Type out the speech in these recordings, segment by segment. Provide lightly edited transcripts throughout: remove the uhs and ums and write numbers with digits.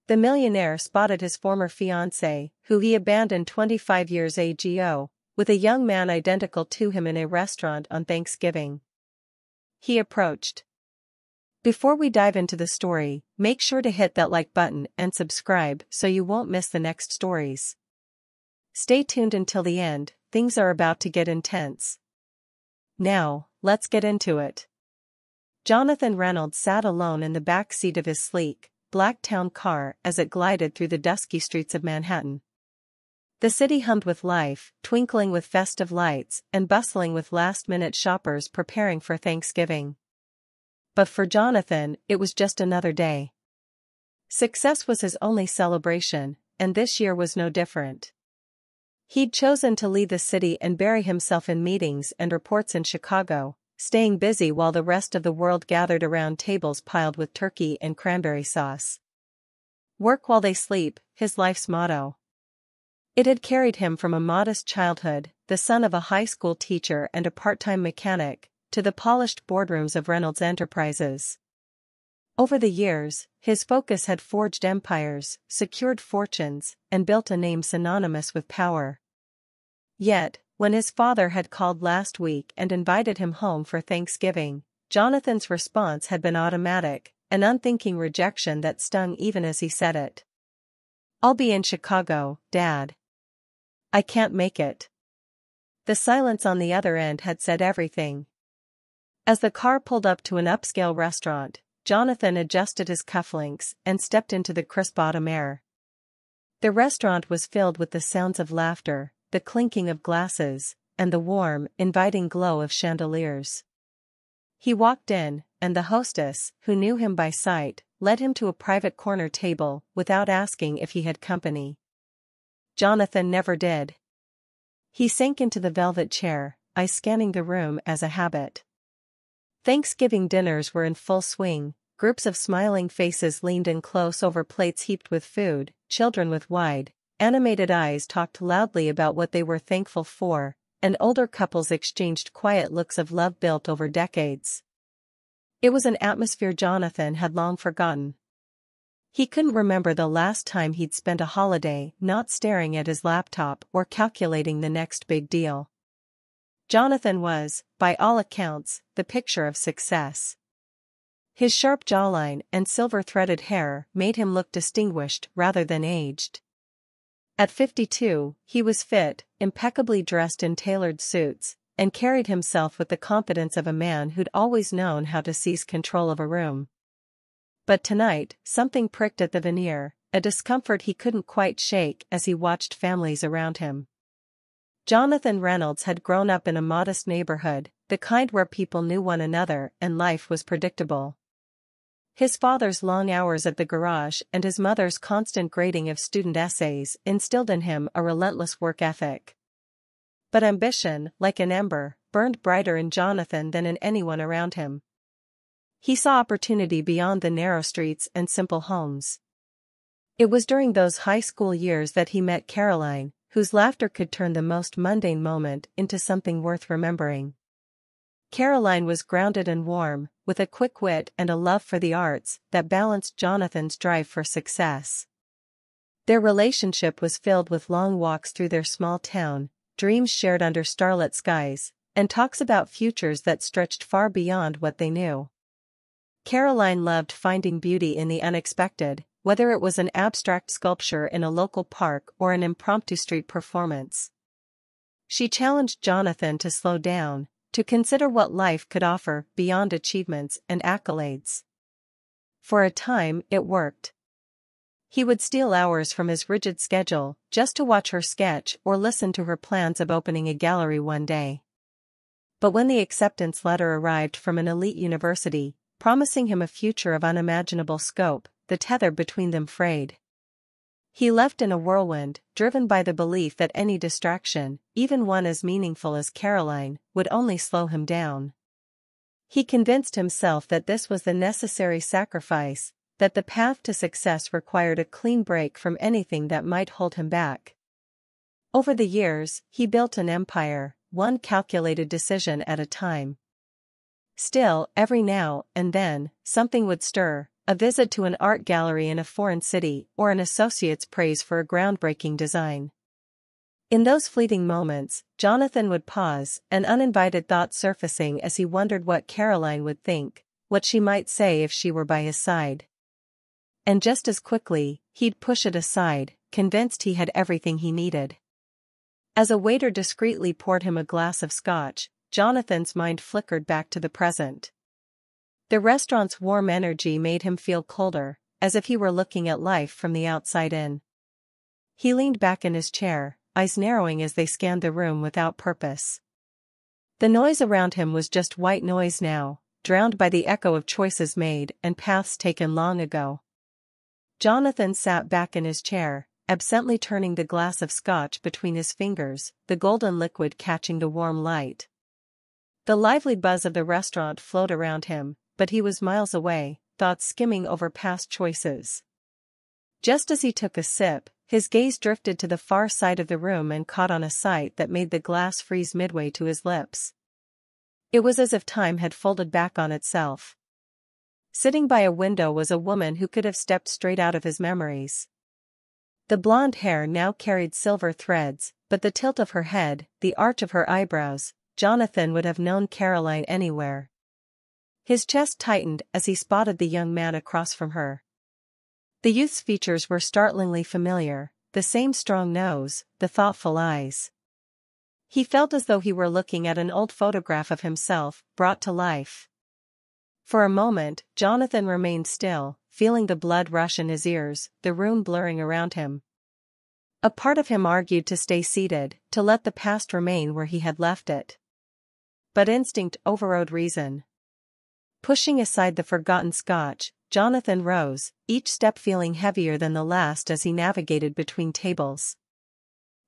The millionaire spotted his former fiancée, who he abandoned 25 years ago, with a young man identical to him in a restaurant on Thanksgiving. He approached. Before we dive into the story, make sure to hit that like button and subscribe so you won't miss the next stories. Stay tuned until the end, things are about to get intense. Now, let's get into it. Jonathan Reynolds sat alone in the back seat of his sleek, black town car as it glided through the dusky streets of Manhattan. The city hummed with life, twinkling with festive lights and bustling with last-minute shoppers preparing for Thanksgiving. But for Jonathan, it was just another day. Success was his only celebration, and this year was no different. He'd chosen to leave the city and bury himself in meetings and reports in Chicago, staying busy while the rest of the world gathered around tables piled with turkey and cranberry sauce. Work while they sleep, his life's motto. It had carried him from a modest childhood, the son of a high school teacher and a part-time mechanic, to the polished boardrooms of Reynolds Enterprises. Over the years, his focus had forged empires, secured fortunes, and built a name synonymous with power. Yet, when his father had called last week and invited him home for Thanksgiving, Jonathan's response had been automatic, an unthinking rejection that stung even as he said it. "I'll be in Chicago, Dad. I can't make it." The silence on the other end had said everything. As the car pulled up to an upscale restaurant, Jonathan adjusted his cufflinks and stepped into the crisp autumn air. The restaurant was filled with the sounds of laughter, the clinking of glasses, and the warm, inviting glow of chandeliers. He walked in, and the hostess, who knew him by sight, led him to a private corner table without asking if he had company. Jonathan never did. He sank into the velvet chair, eyes scanning the room as a habit. Thanksgiving dinners were in full swing, groups of smiling faces leaned in close over plates heaped with food, children with wide, animated eyes talked loudly about what they were thankful for, and older couples exchanged quiet looks of love built over decades. It was an atmosphere Jonathan had long forgotten. He couldn't remember the last time he'd spent a holiday not staring at his laptop or calculating the next big deal. Jonathan was, by all accounts, the picture of success. His sharp jawline and silver-threaded hair made him look distinguished rather than aged. At 52, he was fit, impeccably dressed in tailored suits, and carried himself with the confidence of a man who'd always known how to seize control of a room. But tonight, something pricked at the veneer, a discomfort he couldn't quite shake as he watched families around him. Jonathan Reynolds had grown up in a modest neighborhood, the kind where people knew one another and life was predictable. His father's long hours at the garage and his mother's constant grading of student essays instilled in him a relentless work ethic. But ambition, like an ember, burned brighter in Jonathan than in anyone around him. He saw opportunity beyond the narrow streets and simple homes. It was during those high school years that he met Caroline, whose laughter could turn the most mundane moment into something worth remembering. Caroline was grounded and warm, with a quick wit and a love for the arts that balanced Jonathan's drive for success. Their relationship was filled with long walks through their small town, dreams shared under starlit skies, and talks about futures that stretched far beyond what they knew. Caroline loved finding beauty in the unexpected, whether it was an abstract sculpture in a local park or an impromptu street performance. She challenged Jonathan to slow down, to consider what life could offer beyond achievements and accolades. For a time, it worked. He would steal hours from his rigid schedule just to watch her sketch or listen to her plans of opening a gallery one day. But when the acceptance letter arrived from an elite university, promising him a future of unimaginable scope, the tether between them frayed. He left in a whirlwind, driven by the belief that any distraction, even one as meaningful as Caroline, would only slow him down. He convinced himself that this was the necessary sacrifice, that the path to success required a clean break from anything that might hold him back. Over the years, he built an empire, one calculated decision at a time. Still, every now and then, something would stir, a visit to an art gallery in a foreign city, or an associate's praise for a groundbreaking design. In those fleeting moments, Jonathan would pause, an uninvited thought surfacing as he wondered what Caroline would think, what she might say if she were by his side. And just as quickly, he'd push it aside, convinced he had everything he needed. As a waiter discreetly poured him a glass of scotch, Jonathan's mind flickered back to the present. The restaurant's warm energy made him feel colder, as if he were looking at life from the outside in. He leaned back in his chair, eyes narrowing as they scanned the room without purpose. The noise around him was just white noise now, drowned by the echo of choices made and paths taken long ago. Jonathan sat back in his chair, absently turning the glass of scotch between his fingers, the golden liquid catching the warm light. The lively buzz of the restaurant flowed around him, but he was miles away, thoughts skimming over past choices. Just as he took a sip, his gaze drifted to the far side of the room and caught on a sight that made the glass freeze midway to his lips. It was as if time had folded back on itself. Sitting by a window was a woman who could have stepped straight out of his memories. The blonde hair now carried silver threads, but the tilt of her head, the arch of her eyebrows, Jonathan would have known Caroline anywhere. His chest tightened as he spotted the young man across from her. The youth's features were startlingly familiar, the same strong nose, the thoughtful eyes. He felt as though he were looking at an old photograph of himself, brought to life. For a moment, Jonathan remained still, feeling the blood rush in his ears, the room blurring around him. A part of him argued to stay seated, to let the past remain where he had left it. But instinct overrode reason. Pushing aside the forgotten scotch, Jonathan rose, each step feeling heavier than the last as he navigated between tables.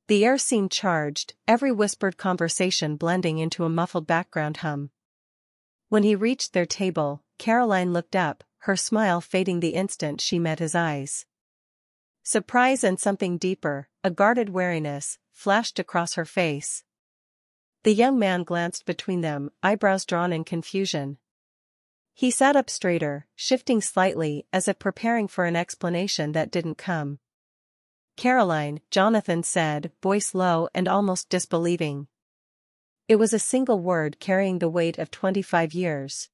The air seemed charged, every whispered conversation blending into a muffled background hum. When he reached their table, Caroline looked up, her smile fading the instant she met his eyes. Surprise and something deeper, a guarded wariness, flashed across her face. The young man glanced between them, eyebrows drawn in confusion. He sat up straighter, shifting slightly as if preparing for an explanation that didn't come. "Caroline," Jonathan said, voice low and almost disbelieving. It was a single word carrying the weight of 25 years.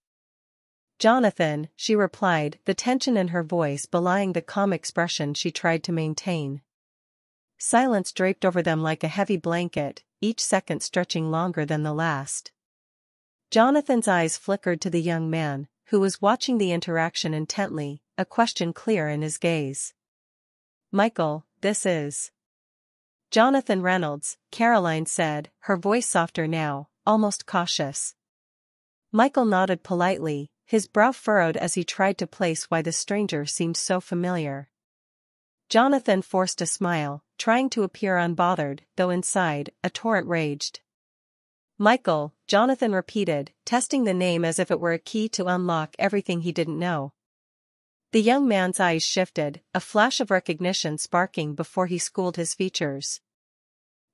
"Jonathan," she replied, the tension in her voice belying the calm expression she tried to maintain. Silence draped over them like a heavy blanket, each second stretching longer than the last. Jonathan's eyes flickered to the young man, who was watching the interaction intently, a question clear in his gaze. "Michael, this is..." "Jonathan Reynolds," Caroline said, her voice softer now, almost cautious. Michael nodded politely, his brow furrowed as he tried to place why the stranger seemed so familiar. Jonathan forced a smile, trying to appear unbothered, though inside, a torrent raged. "Michael," Jonathan repeated, testing the name as if it were a key to unlock everything he didn't know. The young man's eyes shifted, a flash of recognition sparking before he schooled his features.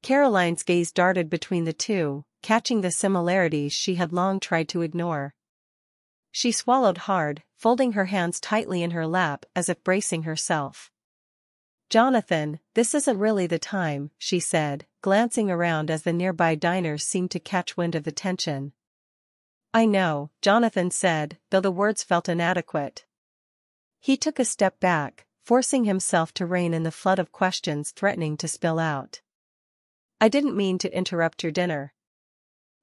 Caroline's gaze darted between the two, catching the similarities she had long tried to ignore. She swallowed hard, folding her hands tightly in her lap as if bracing herself. "Jonathan, this isn't really the time," she said, glancing around as the nearby diners seemed to catch wind of the tension. "I know," Jonathan said, though the words felt inadequate. He took a step back, forcing himself to rein in the flood of questions threatening to spill out. "I didn't mean to interrupt your dinner."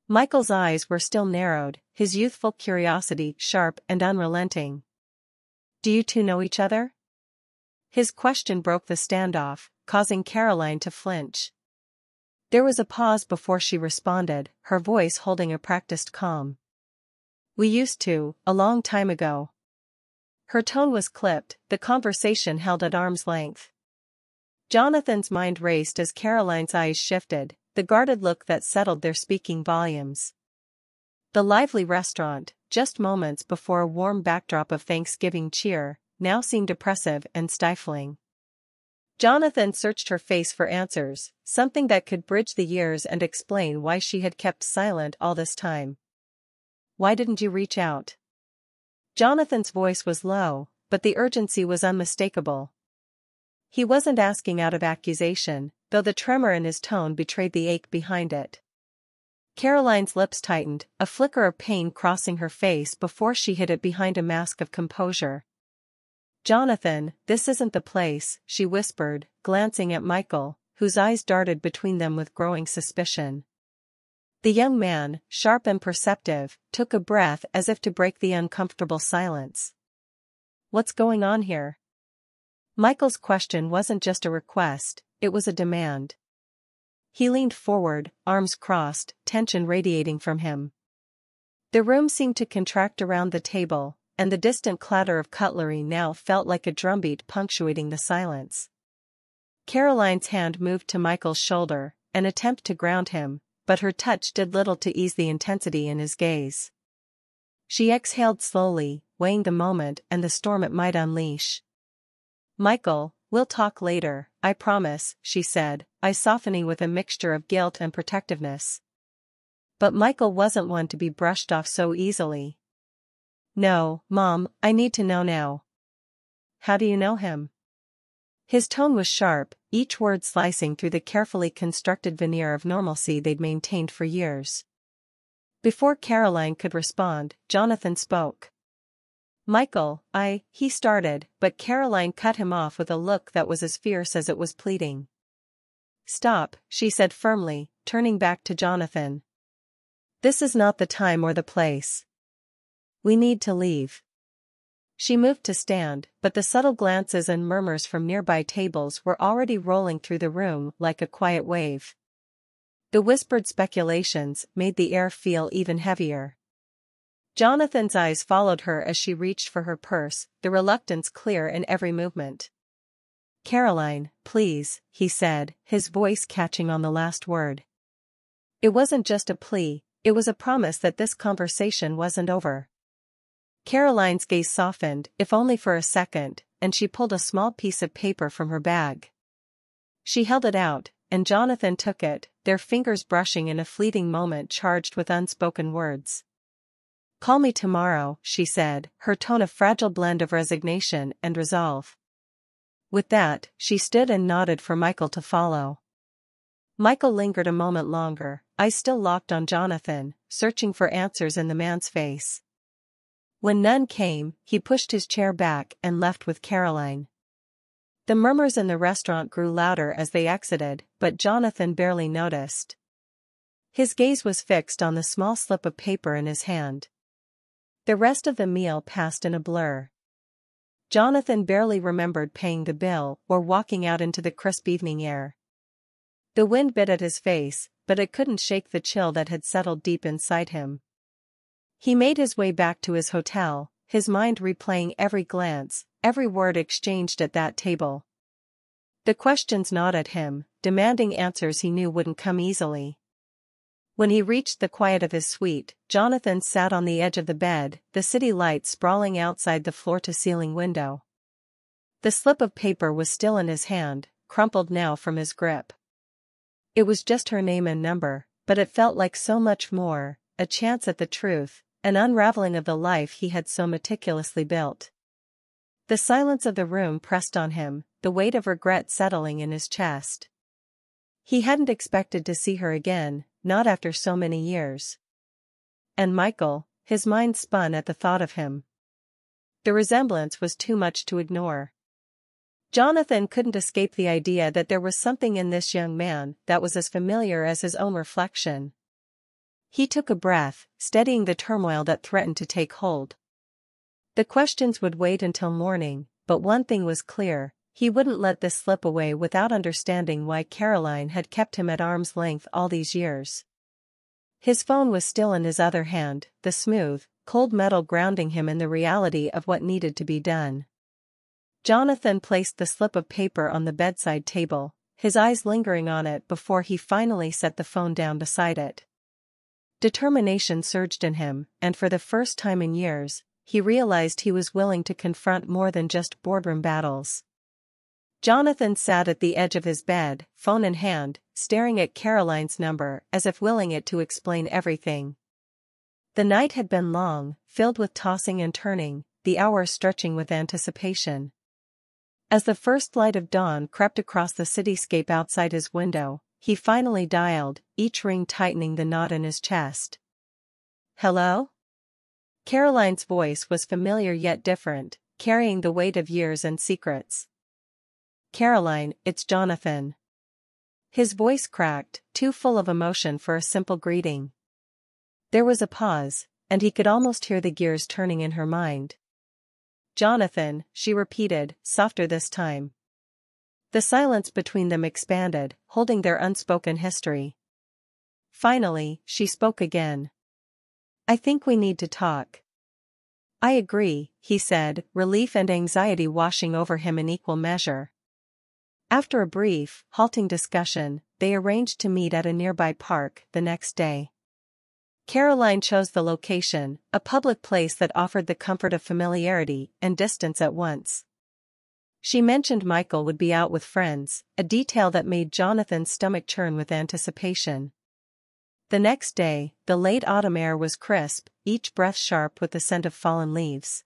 Michael's eyes were still narrowed, his youthful curiosity sharp and unrelenting. "Do you two know each other?" His question broke the standoff, causing Caroline to flinch. There was a pause before she responded, her voice holding a practiced calm. "We used to, a long time ago." Her tone was clipped, the conversation held at arm's length. Jonathan's mind raced as Caroline's eyes shifted, the guarded look that settled their speaking volumes. The lively restaurant, just moments before a warm backdrop of Thanksgiving cheer, now seemed oppressive and stifling. Jonathan searched her face for answers, something that could bridge the years and explain why she had kept silent all this time. "Why didn't you reach out?" Jonathan's voice was low, but the urgency was unmistakable. He wasn't asking out of accusation, though the tremor in his tone betrayed the ache behind it. Caroline's lips tightened, a flicker of pain crossing her face before she hid it behind a mask of composure. "Jonathan, this isn't the place," she whispered, glancing at Michael, whose eyes darted between them with growing suspicion. The young man, sharp and perceptive, took a breath as if to break the uncomfortable silence. "What's going on here?" Michael's question wasn't just a request, it was a demand. He leaned forward, arms crossed, tension radiating from him. The room seemed to contract around the table, and the distant clatter of cutlery now felt like a drumbeat punctuating the silence. Caroline's hand moved to Michael's shoulder, an attempt to ground him, but her touch did little to ease the intensity in his gaze. She exhaled slowly, weighing the moment and the storm it might unleash. "Michael, we'll talk later, I promise," she said, eyes softening with a mixture of guilt and protectiveness. But Michael wasn't one to be brushed off so easily. "No, Mom, I need to know now." "How do you know him?" His tone was sharp, each word slicing through the carefully constructed veneer of normalcy they'd maintained for years. Before Caroline could respond, Jonathan spoke. "Michael, he started, but Caroline cut him off with a look that was as fierce as it was pleading. "Stop," she said firmly, turning back to Jonathan. "This is not the time or the place. We need to leave." She moved to stand, but the subtle glances and murmurs from nearby tables were already rolling through the room like a quiet wave. The whispered speculations made the air feel even heavier. Jonathan's eyes followed her as she reached for her purse, the reluctance clear in every movement. "Caroline, please," he said, his voice catching on the last word. It wasn't just a plea, it was a promise that this conversation wasn't over. Caroline's gaze softened, if only for a second, and she pulled a small piece of paper from her bag. She held it out, and Jonathan took it, their fingers brushing in a fleeting moment charged with unspoken words. "Call me tomorrow," she said, her tone a fragile blend of resignation and resolve. With that, she stood and nodded for Michael to follow. Michael lingered a moment longer, eyes still locked on Jonathan, searching for answers in the man's face. When none came, he pushed his chair back and left with Caroline. The murmurs in the restaurant grew louder as they exited, but Jonathan barely noticed. His gaze was fixed on the small slip of paper in his hand. The rest of the meal passed in a blur. Jonathan barely remembered paying the bill or walking out into the crisp evening air. The wind bit at his face, but it couldn't shake the chill that had settled deep inside him. He made his way back to his hotel, his mind replaying every glance, every word exchanged at that table. The questions gnawed at him, demanding answers he knew wouldn't come easily. When he reached the quiet of his suite, Jonathan sat on the edge of the bed, the city lights sprawling outside the floor-to-ceiling window. The slip of paper was still in his hand, crumpled now from his grip. It was just her name and number, but it felt like so much more, a chance at the truth, an unraveling of the life he had so meticulously built. The silence of the room pressed on him, the weight of regret settling in his chest. He hadn't expected to see her again, not after so many years. And Michael, his mind spun at the thought of him. The resemblance was too much to ignore. Jonathan couldn't escape the idea that there was something in this young man that was as familiar as his own reflection. He took a breath, steadying the turmoil that threatened to take hold. The questions would wait until morning, but one thing was clear, he wouldn't let this slip away without understanding why Caroline had kept him at arm's length all these years. His phone was still in his other hand, the smooth, cold metal grounding him in the reality of what needed to be done. Jonathan placed the slip of paper on the bedside table, his eyes lingering on it before he finally set the phone down beside it. Determination surged in him, and for the first time in years, he realized he was willing to confront more than just boardroom battles. Jonathan sat at the edge of his bed, phone in hand, staring at Caroline's number as if willing it to explain everything. The night had been long, filled with tossing and turning, the hours stretching with anticipation. As the first light of dawn crept across the cityscape outside his window, he finally dialed, each ring tightening the knot in his chest. "Hello?" Caroline's voice was familiar yet different, carrying the weight of years and secrets. "Caroline, it's Jonathan." His voice cracked, too full of emotion for a simple greeting. There was a pause, and he could almost hear the gears turning in her mind. "Jonathan," she repeated, softer this time. The silence between them expanded, holding their unspoken history. Finally, she spoke again. "I think we need to talk." "I agree," he said, relief and anxiety washing over him in equal measure. After a brief, halting discussion, they arranged to meet at a nearby park the next day. Caroline chose the location, a public place that offered the comfort of familiarity and distance at once. She mentioned Michael would be out with friends, a detail that made Jonathan's stomach churn with anticipation. The next day, the late autumn air was crisp, each breath sharp with the scent of fallen leaves.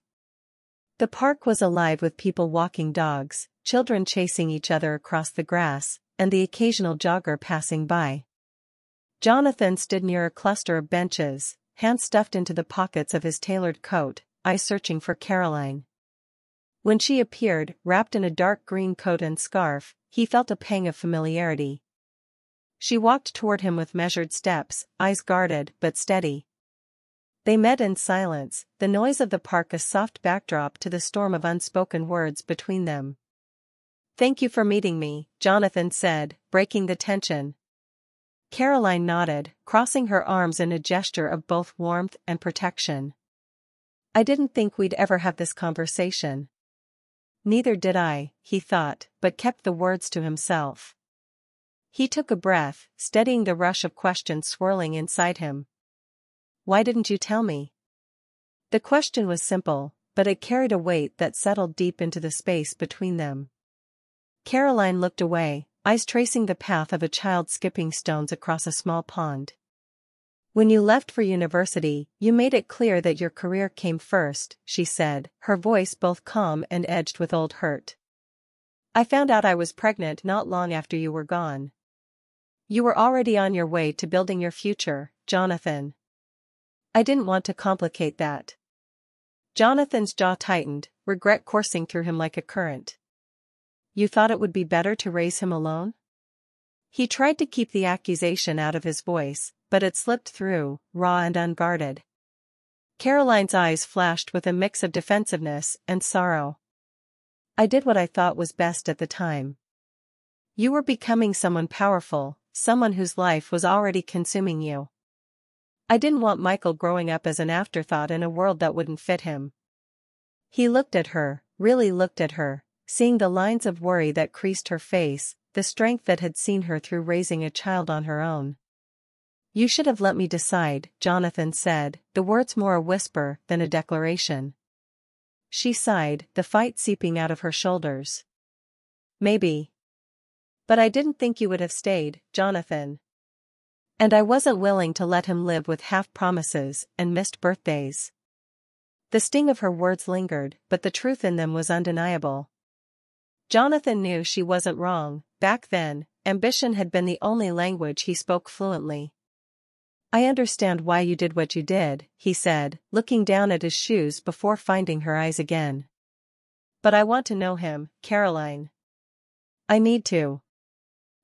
The park was alive with people walking dogs, children chasing each other across the grass, and the occasional jogger passing by. Jonathan stood near a cluster of benches, hands stuffed into the pockets of his tailored coat, eyes searching for Caroline. When she appeared, wrapped in a dark green coat and scarf, he felt a pang of familiarity. She walked toward him with measured steps, eyes guarded but steady. They met in silence, the noise of the park a soft backdrop to the storm of unspoken words between them. "Thank you for meeting me," Jonathan said, breaking the tension. Caroline nodded, crossing her arms in a gesture of both warmth and protection. "I didn't think we'd ever have this conversation." "Neither did I," he thought, but kept the words to himself. He took a breath, steadying the rush of questions swirling inside him. "Why didn't you tell me?" The question was simple, but it carried a weight that settled deep into the space between them. Caroline looked away, eyes tracing the path of a child skipping stones across a small pond. "When you left for university, you made it clear that your career came first," she said, her voice both calm and edged with old hurt. "I found out I was pregnant not long after you were gone." "You were already on your way to building your future, Jonathan." "I didn't want to complicate that." Jonathan's jaw tightened, regret coursing through him like a current. "You thought it would be better to raise him alone?" He tried to keep the accusation out of his voice, but it slipped through, raw and unguarded. Caroline's eyes flashed with a mix of defensiveness and sorrow. "I did what I thought was best at the time." "You were becoming someone powerful, someone whose life was already consuming you." "I didn't want Michael growing up as an afterthought in a world that wouldn't fit him." He looked at her, really looked at her, seeing the lines of worry that creased her face, the strength that had seen her through raising a child on her own. "You should have let me decide," Jonathan said, the words more a whisper than a declaration. She sighed, the fight seeping out of her shoulders. "Maybe. But I didn't think you would have stayed, Jonathan. And I wasn't willing to let him live with half-promises and missed birthdays." The sting of her words lingered, but the truth in them was undeniable. Jonathan knew she wasn't wrong. Back then, ambition had been the only language he spoke fluently. "I understand why you did what you did," he said, looking down at his shoes before finding her eyes again. "But I want to know him, Caroline. I need to."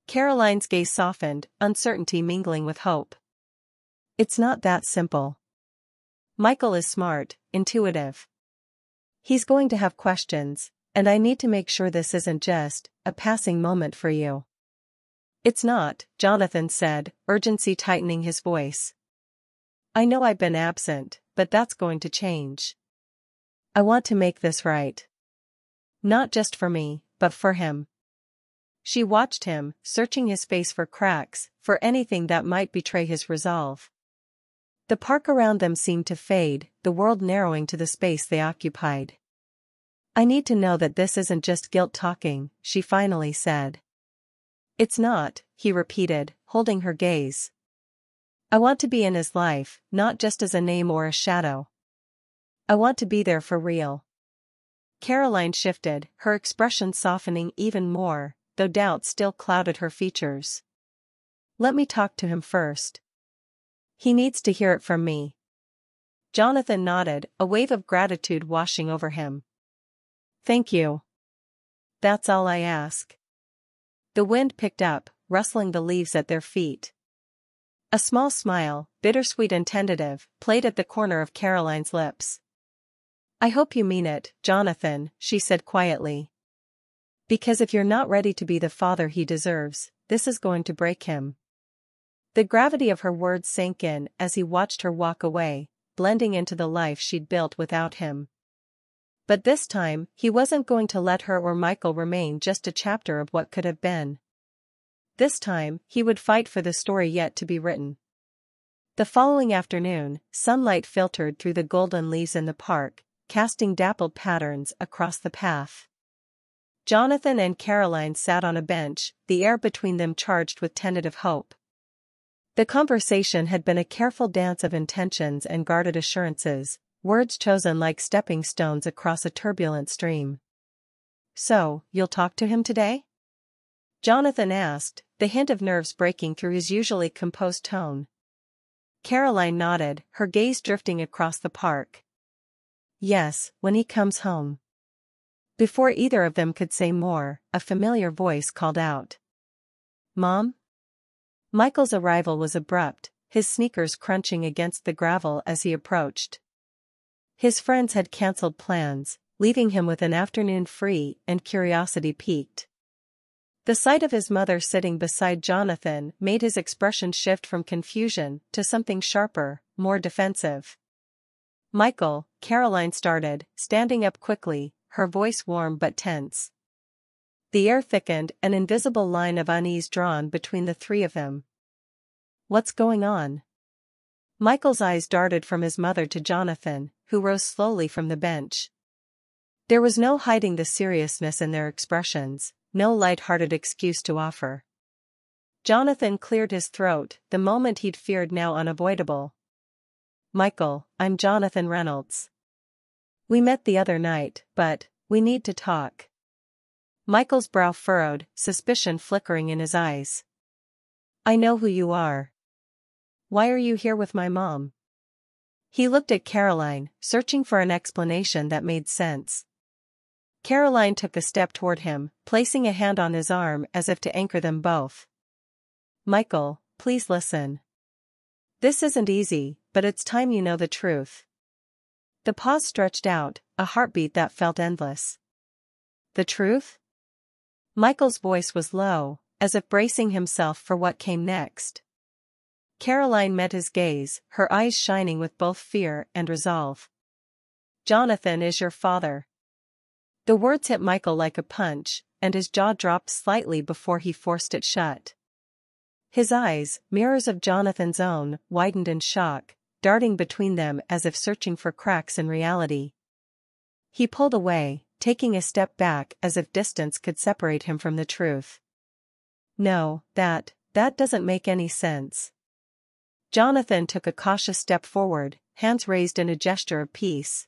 Caroline's gaze softened, uncertainty mingling with hope. "It's not that simple. Michael is smart, intuitive. He's going to have questions, and I need to make sure this isn't just a passing moment for you." "It's not," Jonathan said, urgency tightening his voice. "I know I've been absent, but that's going to change. I want to make this right. Not just for me, but for him." She watched him, searching his face for cracks, for anything that might betray his resolve. The park around them seemed to fade, the world narrowing to the space they occupied. "I need to know that this isn't just guilt talking," she finally said. "It's not," he repeated, holding her gaze. "I want to be in his life, not just as a name or a shadow. I want to be there for real. Caroline shifted, her expression softening even more, though doubt still clouded her features. Let me talk to him first. He needs to hear it from me. Jonathan nodded, a wave of gratitude washing over him. Thank you. That's all I ask. The wind picked up, rustling the leaves at their feet. A small smile, bittersweet and tentative, played at the corner of Caroline's lips. I hope you mean it, Jonathan, she said quietly. Because if you're not ready to be the father he deserves, this is going to break him. The gravity of her words sank in as he watched her walk away, blending into the life she'd built without him. But this time, he wasn't going to let her or Michael remain just a chapter of what could have been. This time, he would fight for the story yet to be written. The following afternoon, sunlight filtered through the golden leaves in the park, casting dappled patterns across the path. Jonathan and Caroline sat on a bench, the air between them charged with tentative hope. The conversation had been a careful dance of intentions and guarded assurances, words chosen like stepping stones across a turbulent stream. So, you'll talk to him today? Jonathan asked, the hint of nerves breaking through his usually composed tone. Caroline nodded, her gaze drifting across the park. Yes, when he comes home. Before either of them could say more, a familiar voice called out. Mom? Michael's arrival was abrupt, his sneakers crunching against the gravel as he approached. His friends had cancelled plans, leaving him with an afternoon free, and curiosity piqued. The sight of his mother sitting beside Jonathan made his expression shift from confusion to something sharper, more defensive. Michael, Caroline started, standing up quickly, her voice warm but tense. The air thickened, an invisible line of unease drawn between the three of them. What's going on? Michael's eyes darted from his mother to Jonathan, who rose slowly from the bench. There was no hiding the seriousness in their expressions, no light-hearted excuse to offer. Jonathan cleared his throat, the moment he'd feared now unavoidable. Michael, I'm Jonathan Reynolds. We met the other night, but we need to talk. Michael's brow furrowed, suspicion flickering in his eyes. I know who you are. Why are you here with my mom? He looked at Caroline, searching for an explanation that made sense. Caroline took a step toward him, placing a hand on his arm as if to anchor them both. Michael, please listen. This isn't easy, but it's time you know the truth. The pause stretched out, a heartbeat that felt endless. The truth? Michael's voice was low, as if bracing himself for what came next. Caroline met his gaze, her eyes shining with both fear and resolve. Jonathan is your father. The words hit Michael like a punch, and his jaw dropped slightly before he forced it shut. His eyes, mirrors of Jonathan's own, widened in shock, darting between them as if searching for cracks in reality. He pulled away, taking a step back as if distance could separate him from the truth. No, that doesn't make any sense. Jonathan took a cautious step forward, hands raised in a gesture of peace.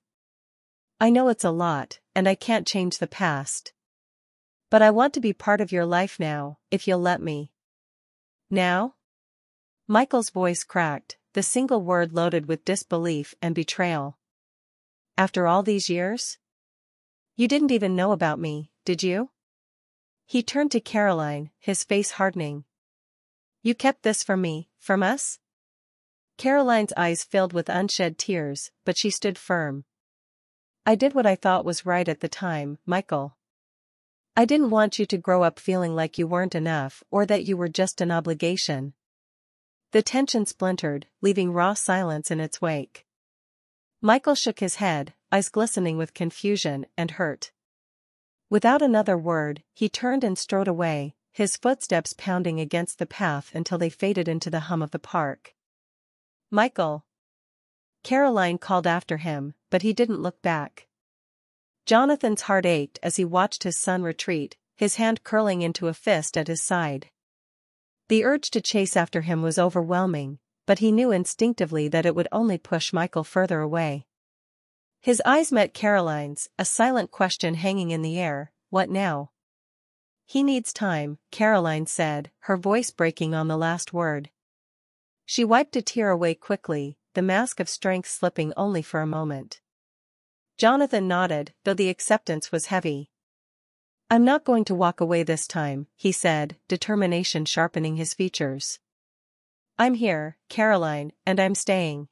I know it's a lot, and I can't change the past. But I want to be part of your life now, if you'll let me. Now? Michael's voice cracked, the single word loaded with disbelief and betrayal. After all these years? You didn't even know about me, did you? He turned to Caroline, his face hardening. You kept this from me, from us? Caroline's eyes filled with unshed tears, but she stood firm. I did what I thought was right at the time, Michael. I didn't want you to grow up feeling like you weren't enough or that you were just an obligation. The tension splintered, leaving raw silence in its wake. Michael shook his head, eyes glistening with confusion and hurt. Without another word, he turned and strode away, his footsteps pounding against the path until they faded into the hum of the park. Michael! Caroline called after him, but he didn't look back. Jonathan's heart ached as he watched his son retreat, his hand curling into a fist at his side. The urge to chase after him was overwhelming, but he knew instinctively that it would only push Michael further away. His eyes met Caroline's, a silent question hanging in the air. What now? He needs time, Caroline said, her voice breaking on the last word. She wiped a tear away quickly, the mask of strength slipping only for a moment. Jonathan nodded, though the acceptance was heavy. I'm not going to walk away this time, he said, determination sharpening his features. I'm here, Caroline, and I'm staying.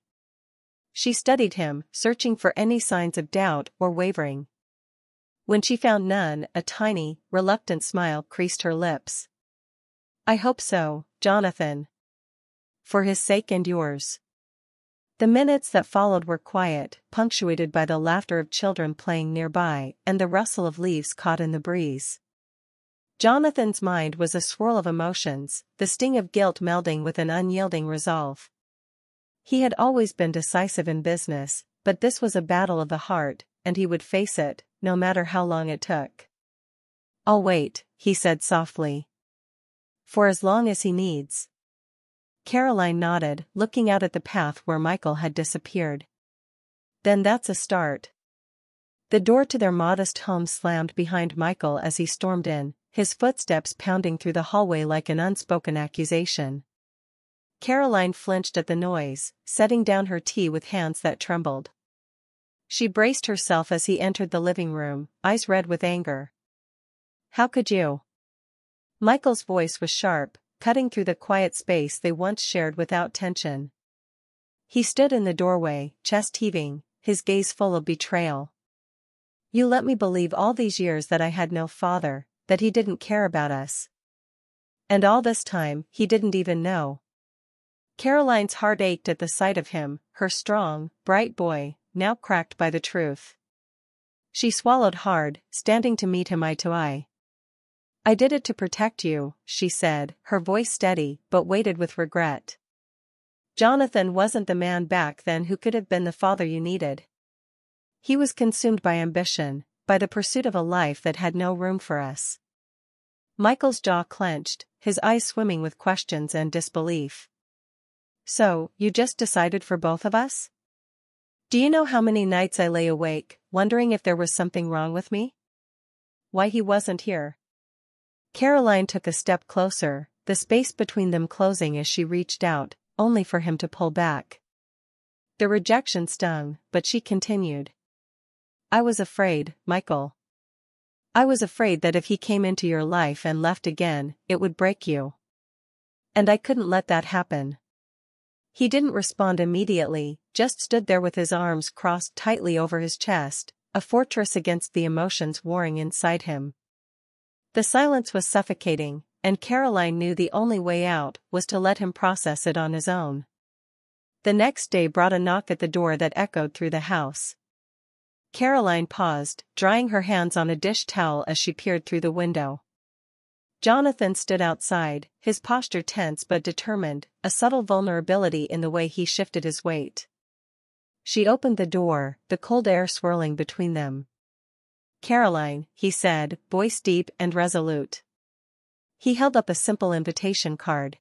She studied him, searching for any signs of doubt or wavering. When she found none, a tiny, reluctant smile creased her lips. I hope so, Jonathan. For his sake and yours. The minutes that followed were quiet, punctuated by the laughter of children playing nearby and the rustle of leaves caught in the breeze. Jonathan's mind was a swirl of emotions, the sting of guilt melding with an unyielding resolve. He had always been decisive in business, but this was a battle of the heart, and he would face it, no matter how long it took. I'll wait, he said softly. For as long as he needs. Caroline nodded, looking out at the path where Michael had disappeared. Then that's a start. The door to their modest home slammed behind Michael as he stormed in, his footsteps pounding through the hallway like an unspoken accusation. Caroline flinched at the noise, setting down her tea with hands that trembled. She braced herself as he entered the living room, eyes red with anger. How could you? Michael's voice was sharp, cutting through the quiet space they once shared without tension. He stood in the doorway, chest heaving, his gaze full of betrayal. You let me believe all these years that I had no father, that he didn't care about us. And all this time, he didn't even know. Caroline's heart ached at the sight of him, her strong, bright boy, now cracked by the truth. She swallowed hard, standing to meet him eye to eye. I did it to protect you, she said, her voice steady but weighted with regret. Jonathan wasn't the man back then who could have been the father you needed. He was consumed by ambition, by the pursuit of a life that had no room for us. Michael's jaw clenched, his eyes swimming with questions and disbelief. So, you just decided for both of us? Do you know how many nights I lay awake, wondering if there was something wrong with me? Why he wasn't here? Caroline took a step closer, the space between them closing as she reached out, only for him to pull back. The rejection stung, but she continued. I was afraid, Michael. I was afraid that if he came into your life and left again, it would break you. And I couldn't let that happen. He didn't respond immediately, just stood there with his arms crossed tightly over his chest, a fortress against the emotions warring inside him. The silence was suffocating, and Caroline knew the only way out was to let him process it on his own. The next day brought a knock at the door that echoed through the house. Caroline paused, drying her hands on a dish towel as she peered through the window. Jonathan stood outside, his posture tense but determined, a subtle vulnerability in the way he shifted his weight. She opened the door, the cold air swirling between them. Caroline, he said, voice deep and resolute. He held up a simple invitation card.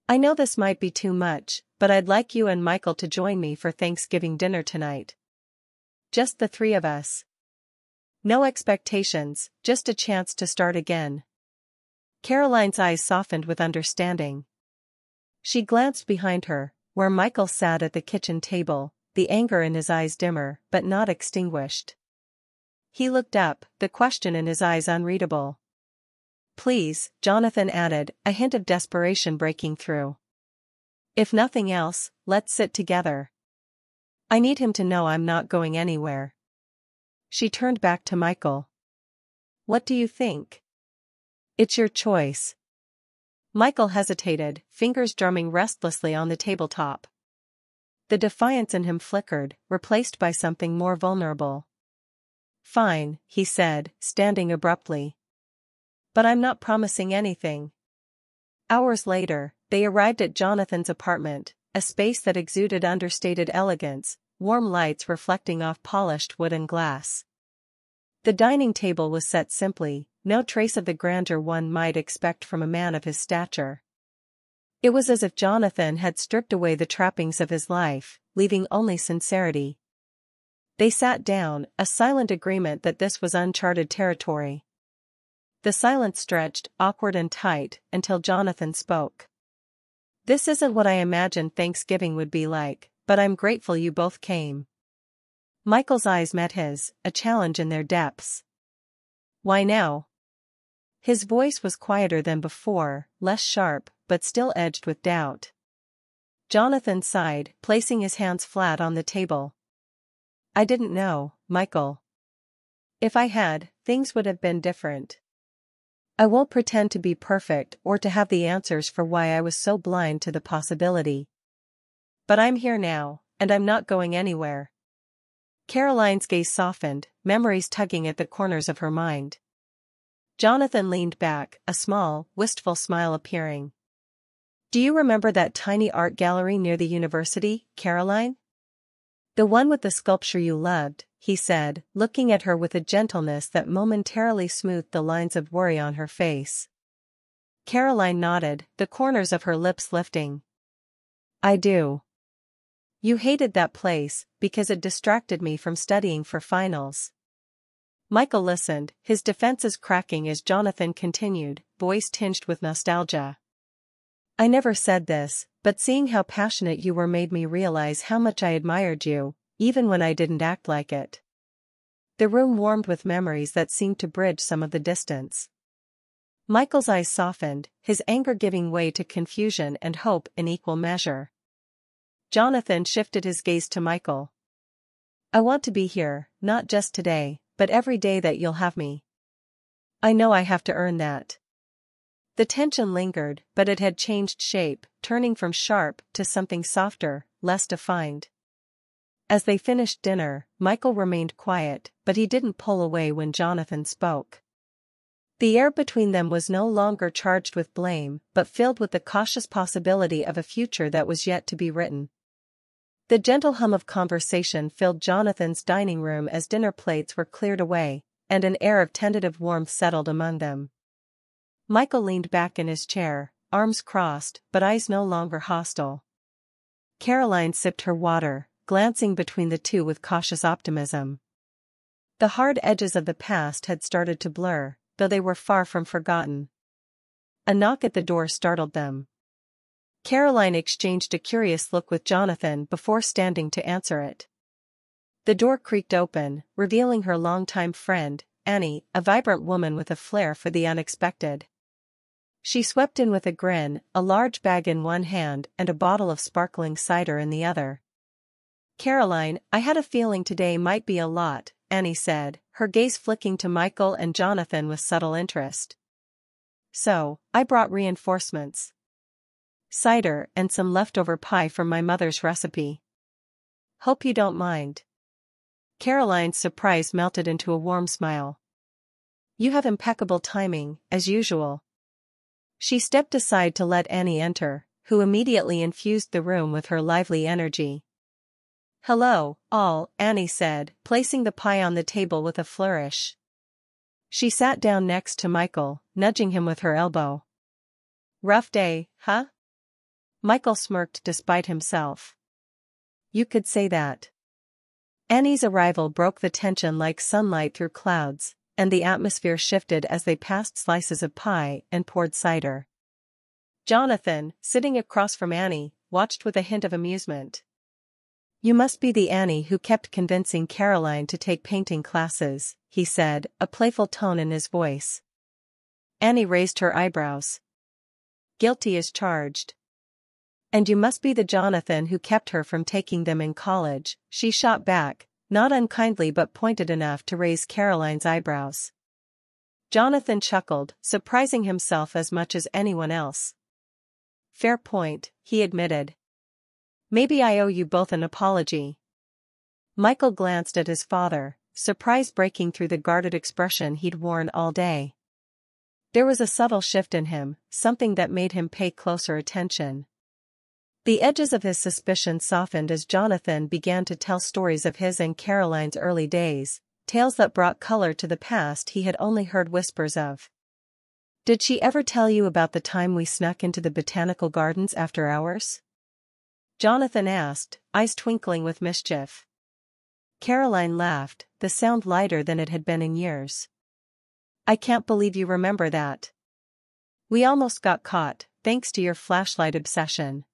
I know this might be too much, but I'd like you and Michael to join me for Thanksgiving dinner tonight. Just the three of us. No expectations, just a chance to start again. Caroline's eyes softened with understanding. She glanced behind her, where Michael sat at the kitchen table, the anger in his eyes dimmer, but not extinguished. He looked up, the question in his eyes unreadable. Please, Jonathan added, a hint of desperation breaking through. If nothing else, let's sit together. I need him to know I'm not going anywhere. She turned back to Michael. What do you think? It's your choice. Michael hesitated, fingers drumming restlessly on the tabletop. The defiance in him flickered, replaced by something more vulnerable. Fine, he said, standing abruptly. But I'm not promising anything. Hours later, they arrived at Jonathan's apartment, a space that exuded understated elegance, warm lights reflecting off polished wood and glass. The dining table was set simply, no trace of the grandeur one might expect from a man of his stature. It was as if Jonathan had stripped away the trappings of his life, leaving only sincerity. They sat down, a silent agreement that this was uncharted territory. The silence stretched, awkward and tight, until Jonathan spoke. "This isn't what I imagined Thanksgiving would be like, but I'm grateful you both came." Michael's eyes met his, a challenge in their depths. "Why now?" His voice was quieter than before, less sharp, but still edged with doubt. Jonathan sighed, placing his hands flat on the table. "I didn't know, Michael. If I had, things would have been different. I won't pretend to be perfect or to have the answers for why I was so blind to the possibility. But I'm here now, and I'm not going anywhere." Caroline's gaze softened, memories tugging at the corners of her mind. Jonathan leaned back, a small, wistful smile appearing. "Do you remember that tiny art gallery near the university, Caroline? The one with the sculpture you loved," he said, looking at her with a gentleness that momentarily smoothed the lines of worry on her face. Caroline nodded, the corners of her lips lifting. "I do. You hated that place, because it distracted me from studying for finals." Michael listened, his defenses cracking as Jonathan continued, voice tinged with nostalgia. "I never said this, but seeing how passionate you were made me realize how much I admired you, even when I didn't act like it." The room warmed with memories that seemed to bridge some of the distance. Michael's eyes softened, his anger giving way to confusion and hope in equal measure. Jonathan shifted his gaze to Michael. "I want to be here, not just today, but every day that you'll have me. I know I have to earn that." The tension lingered, but it had changed shape, turning from sharp to something softer, less defined. As they finished dinner, Michael remained quiet, but he didn't pull away when Jonathan spoke. The air between them was no longer charged with blame, but filled with the cautious possibility of a future that was yet to be written. The gentle hum of conversation filled Jonathan's dining room as dinner plates were cleared away, and an air of tentative warmth settled among them. Michael leaned back in his chair, arms crossed, but eyes no longer hostile. Caroline sipped her water, glancing between the two with cautious optimism. The hard edges of the past had started to blur, though they were far from forgotten. A knock at the door startled them. Caroline exchanged a curious look with Jonathan before standing to answer it. The door creaked open, revealing her longtime friend, Annie, a vibrant woman with a flair for the unexpected. She swept in with a grin, a large bag in one hand and a bottle of sparkling cider in the other. "Caroline, I had a feeling today might be a lot," Annie said, her gaze flicking to Michael and Jonathan with subtle interest. "So, I brought reinforcements. Cider and some leftover pie from my mother's recipe. Hope you don't mind." Caroline's surprise melted into a warm smile. "You have impeccable timing, as usual." She stepped aside to let Annie enter, who immediately infused the room with her lively energy. "Hello, all," Annie said, placing the pie on the table with a flourish. She sat down next to Michael, nudging him with her elbow. "Rough day, huh?" Michael smirked despite himself. "You could say that." Annie's arrival broke the tension like sunlight through clouds, and the atmosphere shifted as they passed slices of pie and poured cider. Jonathan, sitting across from Annie, watched with a hint of amusement. "You must be the Annie who kept convincing Caroline to take painting classes," he said, a playful tone in his voice. Annie raised her eyebrows. "Guilty as charged." "And you must be the Jonathan who kept her from taking them in college," she shot back, not unkindly but pointed enough to raise Caroline's eyebrows. Jonathan chuckled, surprising himself as much as anyone else. "Fair point," he admitted. "Maybe I owe you both an apology." Michael glanced at his father, surprise breaking through the guarded expression he'd worn all day. There was a subtle shift in him, something that made him pay closer attention. The edges of his suspicion softened as Jonathan began to tell stories of his and Caroline's early days, tales that brought color to the past he had only heard whispers of. "Did she ever tell you about the time we snuck into the botanical gardens after hours?" Jonathan asked, eyes twinkling with mischief. Caroline laughed, the sound lighter than it had been in years. I can't believe you remember that. We almost got caught, thanks to your flashlight obsession.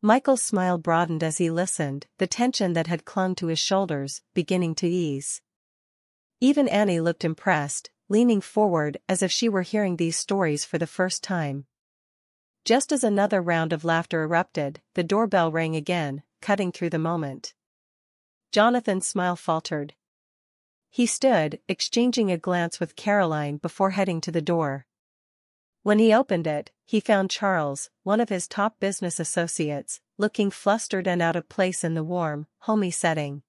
Michael's smile broadened as he listened, the tension that had clung to his shoulders beginning to ease. Even Annie looked impressed, leaning forward as if she were hearing these stories for the first time. Just as another round of laughter erupted, the doorbell rang again, cutting through the moment. Jonathan's smile faltered. He stood, exchanging a glance with Caroline before heading to the door. When he opened it, he found Charles, one of his top business associates, looking flustered and out of place in the warm, homey setting.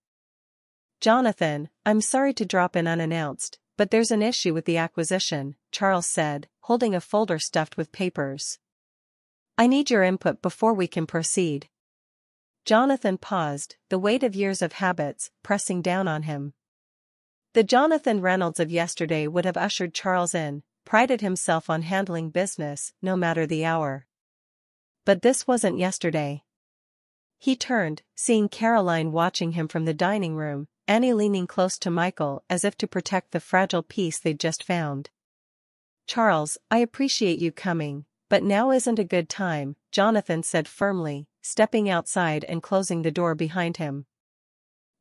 Jonathan, I'm sorry to drop in unannounced, but there's an issue with the acquisition, Charles said, holding a folder stuffed with papers. I need your input before we can proceed. Jonathan paused, the weight of years of habits pressing down on him. The Jonathan Reynolds of yesterday would have ushered Charles in, prided himself on handling business, no matter the hour. But this wasn't yesterday. He turned, seeing Caroline watching him from the dining room, Annie leaning close to Michael as if to protect the fragile piece they'd just found. Charles, I appreciate you coming, but now isn't a good time, Jonathan said firmly, stepping outside and closing the door behind him.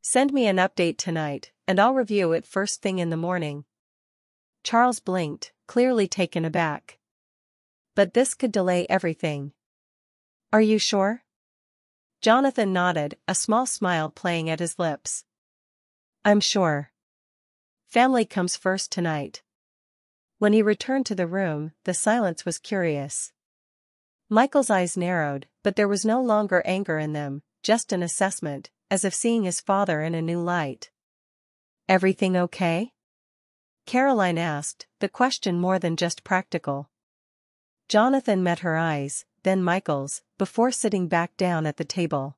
Send me an update tonight, and I'll review it first thing in the morning. Charles blinked, clearly taken aback. But this could delay everything. Are you sure? Jonathan nodded, a small smile playing at his lips. I'm sure. Family comes first tonight. When he returned to the room, the silence was curious. Michael's eyes narrowed, but there was no longer anger in them, just an assessment, as if seeing his father in a new light. Everything okay? Caroline asked, the question more than just practical. Jonathan met her eyes, then Michael's, before sitting back down at the table.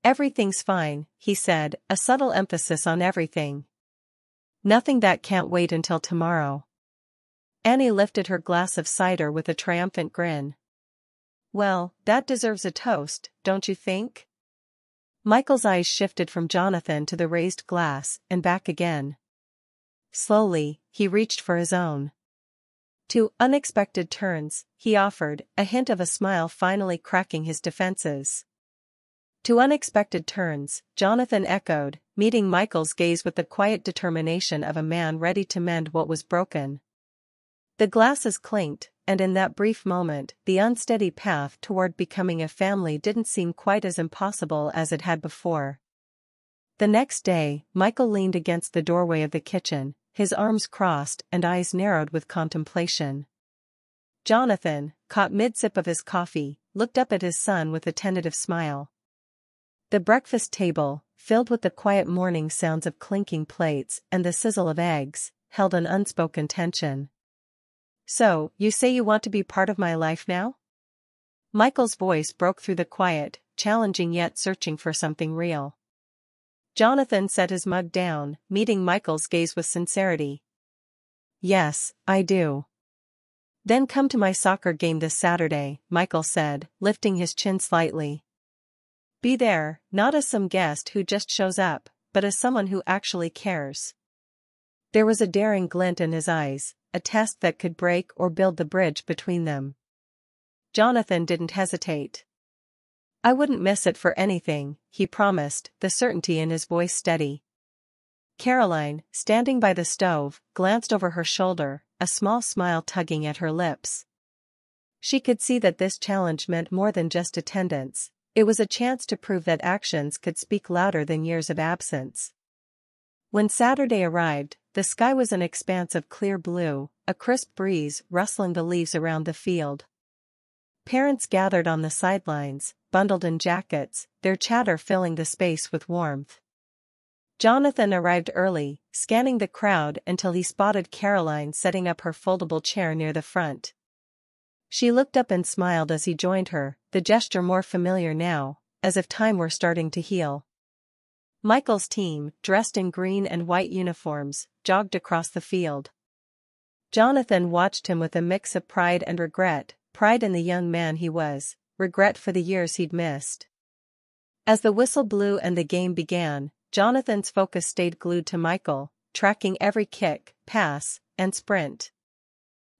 Everything's fine, he said, a subtle emphasis on everything. Nothing that can't wait until tomorrow. Annie lifted her glass of cider with a triumphant grin. Well, that deserves a toast, don't you think? Michael's eyes shifted from Jonathan to the raised glass, and back again. Slowly, he reached for his own. To unexpected turns, he offered, a hint of a smile finally cracking his defenses. To unexpected turns, Jonathan echoed, meeting Michael's gaze with the quiet determination of a man ready to mend what was broken. The glasses clinked, and in that brief moment, the unsteady path toward becoming a family didn't seem quite as impossible as it had before. The next day, Michael leaned against the doorway of the kitchen, his arms crossed and eyes narrowed with contemplation. Jonathan, caught mid-sip of his coffee, looked up at his son with a tentative smile. The breakfast table, filled with the quiet morning sounds of clinking plates and the sizzle of eggs, held an unspoken tension. So, you say you want to be part of my life now? Michael's voice broke through the quiet, challenging yet searching for something real. Jonathan set his mug down, meeting Michael's gaze with sincerity. Yes, I do. Then come to my soccer game this Saturday, Michael said, lifting his chin slightly. Be there, not as some guest who just shows up, but as someone who actually cares. There was a daring glint in his eyes, a test that could break or build the bridge between them. Jonathan didn't hesitate. I wouldn't miss it for anything, he promised, the certainty in his voice steady. Caroline, standing by the stove, glanced over her shoulder, a small smile tugging at her lips. She could see that this challenge meant more than just attendance, it was a chance to prove that actions could speak louder than years of absence. When Saturday arrived, the sky was an expanse of clear blue, a crisp breeze rustling the leaves around the field. Parents gathered on the sidelines, bundled in jackets, their chatter filling the space with warmth. Jonathan arrived early, scanning the crowd until he spotted Caroline setting up her foldable chair near the front. She looked up and smiled as he joined her, the gesture more familiar now, as if time were starting to heal. Michael's team, dressed in green and white uniforms, jogged across the field. Jonathan watched him with a mix of pride and regret, pride in the young man he was, regret for the years he'd missed. As the whistle blew and the game began, Jonathan's focus stayed glued to Michael, tracking every kick, pass, and sprint.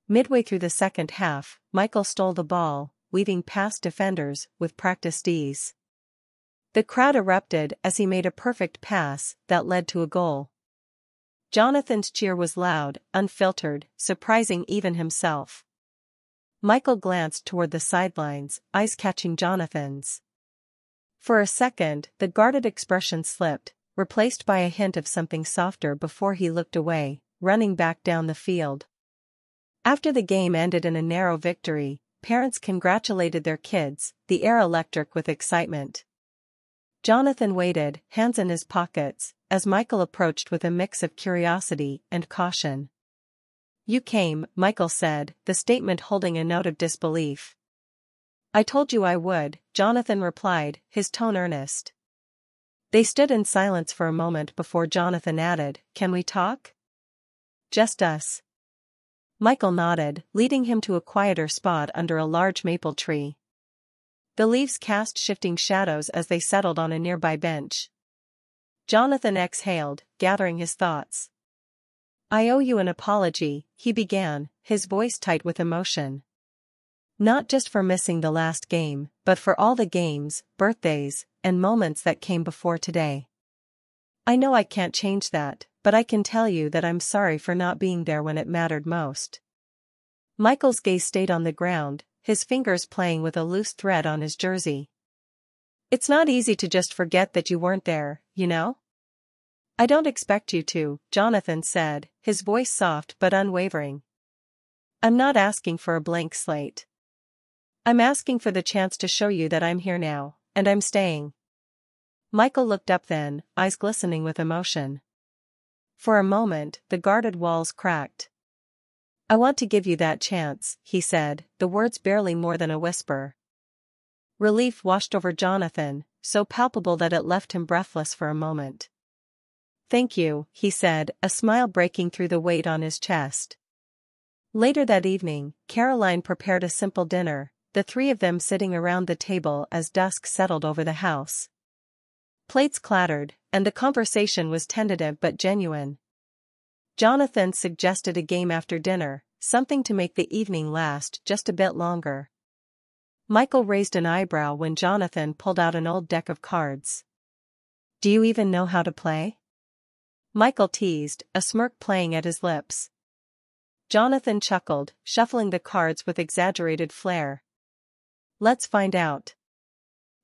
Midway through the second half, Michael stole the ball, weaving past defenders with practiced ease. The crowd erupted as he made a perfect pass that led to a goal. Jonathan's cheer was loud, unfiltered, surprising even himself. Michael glanced toward the sidelines, eyes catching Jonathan's. For a second, the guarded expression slipped, replaced by a hint of something softer before he looked away, running back down the field. After the game ended in a narrow victory, parents congratulated their kids, the air electric with excitement. Jonathan waited, hands in his pockets, as Michael approached with a mix of curiosity and caution. "You came," Michael said, the statement holding a note of disbelief. "I told you I would," Jonathan replied, his tone earnest. They stood in silence for a moment before Jonathan added, "Can we talk?" "Just us." Michael nodded, leading him to a quieter spot under a large maple tree. The leaves cast shifting shadows as they settled on a nearby bench. Jonathan exhaled, gathering his thoughts. "I owe you an apology," he began, his voice tight with emotion. "Not just for missing the last game, but for all the games, birthdays, and moments that came before today. I know I can't change that, but I can tell you that I'm sorry for not being there when it mattered most." Michael's gaze stayed on the ground, his fingers playing with a loose thread on his jersey. "It's not easy to just forget that you weren't there, you know?" "I don't expect you to," Jonathan said, his voice soft but unwavering. "I'm not asking for a blank slate. I'm asking for the chance to show you that I'm here now, and I'm staying." Michael looked up then, eyes glistening with emotion. For a moment, the guarded walls cracked. "I want to give you that chance," he said, the words barely more than a whisper. Relief washed over Jonathan, so palpable that it left him breathless for a moment. "Thank you," he said, a smile breaking through the weight on his chest. Later that evening, Caroline prepared a simple dinner, the three of them sitting around the table as dusk settled over the house. Plates clattered, and the conversation was tentative but genuine. Jonathan suggested a game after dinner, something to make the evening last just a bit longer. Michael raised an eyebrow when Jonathan pulled out an old deck of cards. "Do you even know how to play?" Michael teased, a smirk playing at his lips. Jonathan chuckled, shuffling the cards with exaggerated flair. "Let's find out."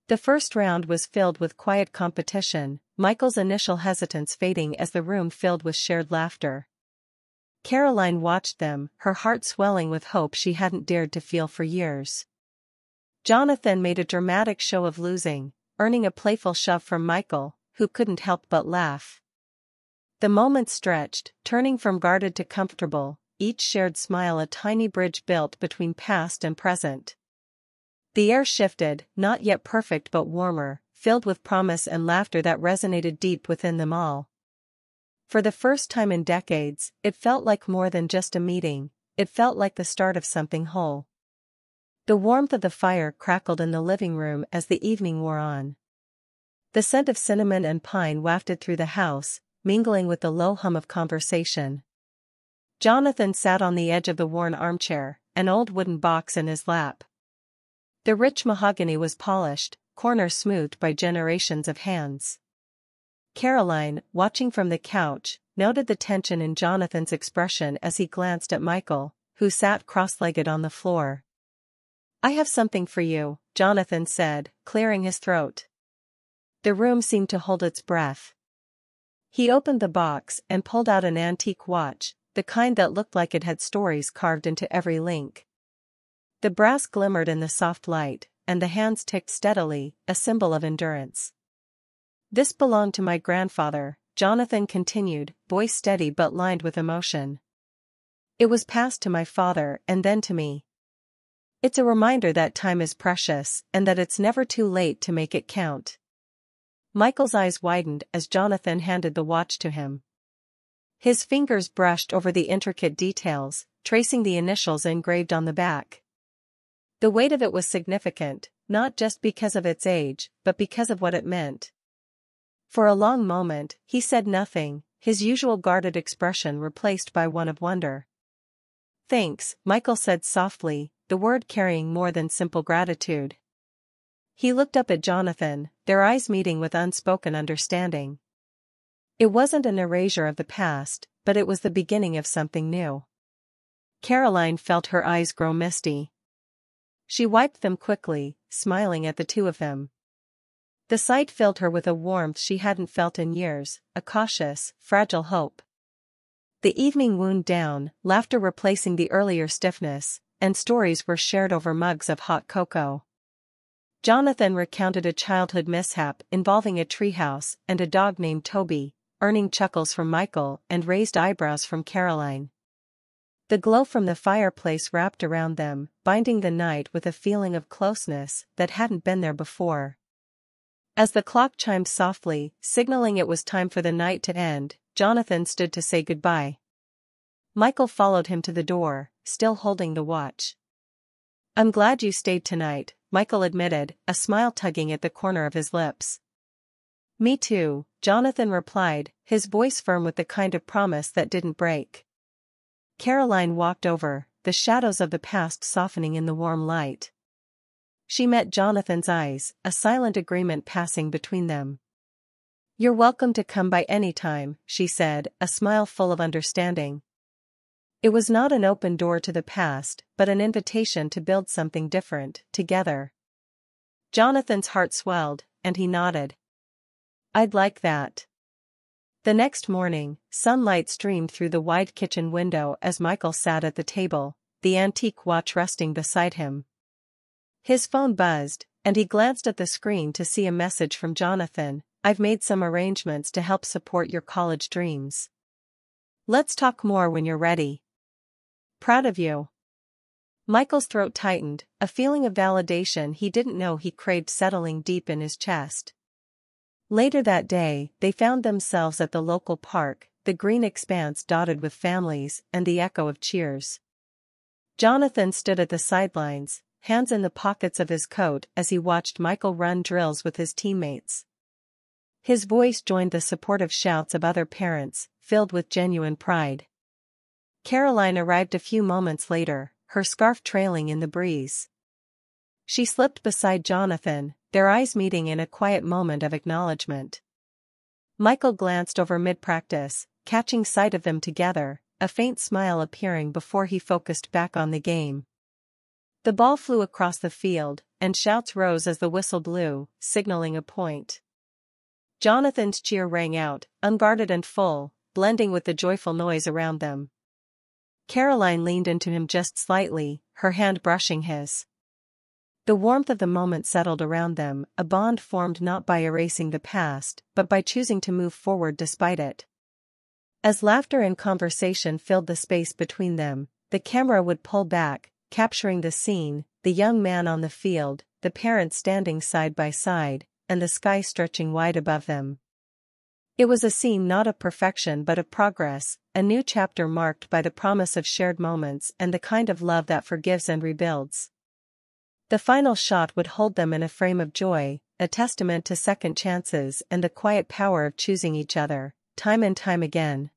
The first round was filled with quiet competition, Michael's initial hesitance fading as the room filled with shared laughter. Caroline watched them, her heart swelling with hope she hadn't dared to feel for years. Jonathan made a dramatic show of losing, earning a playful shove from Michael, who couldn't help but laugh. The moments stretched, turning from guarded to comfortable, each shared smile a tiny bridge built between past and present. The air shifted, not yet perfect but warmer, filled with promise and laughter that resonated deep within them all. For the first time in decades, it felt like more than just a meeting, it felt like the start of something whole. The warmth of the fire crackled in the living room as the evening wore on. The scent of cinnamon and pine wafted through the house, mingling with the low hum of conversation. Jonathan sat on the edge of the worn armchair, an old wooden box in his lap. The rich mahogany was polished, corners smoothed by generations of hands. Caroline, watching from the couch, noted the tension in Jonathan's expression as he glanced at Michael, who sat cross-legged on the floor. "I have something for you," Jonathan said, clearing his throat. The room seemed to hold its breath. He opened the box and pulled out an antique watch, the kind that looked like it had stories carved into every link. The brass glimmered in the soft light, and the hands ticked steadily, a symbol of endurance. "This belonged to my grandfather," Jonathan continued, voice steady but lined with emotion. "It was passed to my father and then to me. It's a reminder that time is precious and that it's never too late to make it count." Michael's eyes widened as Jonathan handed the watch to him. His fingers brushed over the intricate details, tracing the initials engraved on the back. The weight of it was significant, not just because of its age, but because of what it meant. For a long moment, he said nothing, his usual guarded expression replaced by one of wonder. "Thanks," Michael said softly, the word carrying more than simple gratitude. He looked up at Jonathan, their eyes meeting with unspoken understanding. It wasn't an erasure of the past, but it was the beginning of something new. Caroline felt her eyes grow misty. She wiped them quickly, smiling at the two of them. The sight filled her with a warmth she hadn't felt in years, a cautious, fragile hope. The evening wound down, laughter replacing the earlier stiffness, and stories were shared over mugs of hot cocoa. Jonathan recounted a childhood mishap involving a treehouse and a dog named Toby, earning chuckles from Michael and raised eyebrows from Caroline. The glow from the fireplace wrapped around them, binding the night with a feeling of closeness that hadn't been there before. As the clock chimed softly, signaling it was time for the night to end, Jonathan stood to say goodbye. Michael followed him to the door, still holding the watch. "I'm glad you stayed tonight," Michael admitted, a smile tugging at the corner of his lips. "Me too," Jonathan replied, his voice firm with the kind of promise that didn't break. Caroline walked over, the shadows of the past softening in the warm light. She met Jonathan's eyes, a silent agreement passing between them. "You're welcome to come by any time," she said, a smile full of understanding. It was not an open door to the past, but an invitation to build something different, together. Jonathan's heart swelled, and he nodded. "I'd like that." The next morning, sunlight streamed through the wide kitchen window as Michael sat at the table, the antique watch resting beside him. His phone buzzed, and he glanced at the screen to see a message from Jonathan. "I've made some arrangements to help support your college dreams. Let's talk more when you're ready." "Proud of you." Michael's throat tightened, a feeling of validation he didn't know he craved settling deep in his chest. Later that day, they found themselves at the local park, the green expanse dotted with families and the echo of cheers. Jonathan stood at the sidelines, hands in the pockets of his coat as he watched Michael run drills with his teammates. His voice joined the supportive shouts of other parents, filled with genuine pride. Caroline arrived a few moments later, her scarf trailing in the breeze. She slipped beside Jonathan, their eyes meeting in a quiet moment of acknowledgement. Michael glanced over mid-practice, catching sight of them together, a faint smile appearing before he focused back on the game. The ball flew across the field, and shouts rose as the whistle blew, signaling a point. Jonathan's cheer rang out, unguarded and full, blending with the joyful noise around them. Caroline leaned into him just slightly, her hand brushing his. The warmth of the moment settled around them, a bond formed not by erasing the past, but by choosing to move forward despite it. As laughter and conversation filled the space between them, the camera would pull back, capturing the scene, the young man on the field, the parents standing side by side, and the sky stretching wide above them. It was a scene not of perfection but of progress, a new chapter marked by the promise of shared moments and the kind of love that forgives and rebuilds. The final shot would hold them in a frame of joy, a testament to second chances and the quiet power of choosing each other, time and time again.